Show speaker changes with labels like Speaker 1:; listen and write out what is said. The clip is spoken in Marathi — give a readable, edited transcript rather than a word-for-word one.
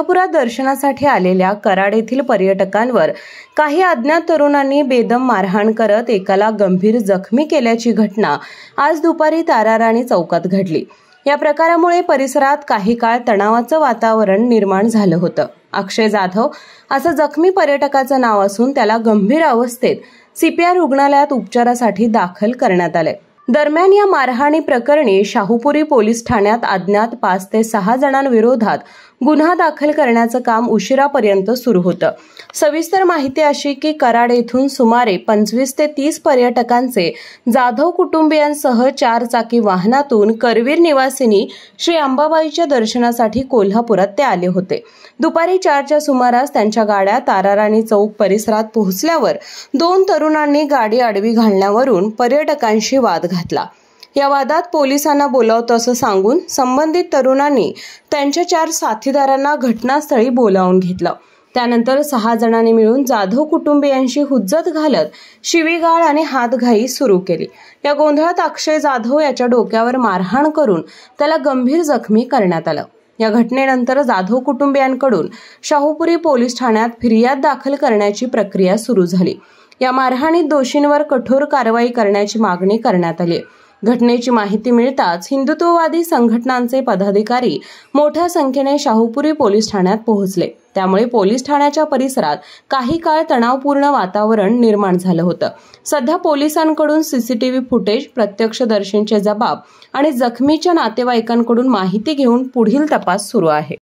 Speaker 1: कोल्हापुरात दर्शनासाठी आलेल्या कराड येथील पर्यटकांवर काही अज्ञात तरुणांनी बेदम मारहाण करत एकाला गंभीर जखमी केल्याची घटना आज दुपारी ताराराणी चौकात घडली। या प्रकारामुळे परिसरात काही काळ तणावाचं वातावरण निर्माण झालं होतं। अक्षय जाधव असं जखमी पर्यटकाचं नाव असून त्याला गंभीर अवस्थेत सीपीआर रुग्णालयात उपचारासाठी दाखल करण्यात आले। दरम्यान या मारहाणी प्रकरणी शाहूपुरी पोलीस ठाण्यात अज्ञात 5 ते 6 जणांविरोधात गुन्हा दाखल करण्याचं काम उशिरापर्यंत सुरू होतं। सविस्तर माहिती अशी की कराड येथून सुमारे 25 ते 30 पर्यटकांचे जाधव कुटुंबियांसह 4 चाकी वाहनातून करवीर निवासिनी श्री अंबाबाईच्या दर्शनासाठी कोल्हापुरात ते आले होते। दुपारी 4च्या सुमारास त्यांच्या गाड्या ताराराणी चौक परिसरात पोहोचल्यावर 2 तरुणांनी गाडी आडवी घालण्यावरून पर्यटकांशी वाद घातला। या वादात पोलिसांना बोलावतो असं सांगून संबंधित तरुणांनी त्यांच्या 4 साथीदारांना घटनास्थळी बोलावून घेतलं। त्यानंतर 6 जणांनी मिळून जाधव कुटुंबियांशी हुज्जत घालत शिवीगाळ आणि हातघाई सुरू केली। या गोंधळात अक्षय जाधव याच्या डोक्यावर मारहाण करून त्याला गंभीर जखमी करण्यात आलं। या घटनेनंतर जाधव कुटुंबियांकडून शाहूपुरी पोलीस ठाण्यात फिर्याद दाखल करण्याची प्रक्रिया सुरू झाली। या मारहाणीत दोषींवर कठोर कारवाई करण्याची मागणी करण्यात आली। घटनेची माहिती मिळताच हिंदुत्ववादी संघटनांचे पदाधिकारी मोठ्या संख्येने शाहूपुरी पोलीस ठाण्यात पोहोचले। त्यामुळे पोलीस ठाण्याच्या परिसरात काही काळ तणावपूर्ण वातावरण निर्माण झालं होतं। सध्या पोलिसांकडून सीसीटीव्ही फुटेज, प्रत्यक्षदर्शींचे जबाब आणि जखमीच्या नातेवाईकांकडून माहिती घेऊन पुढील तपास सुरू आहे।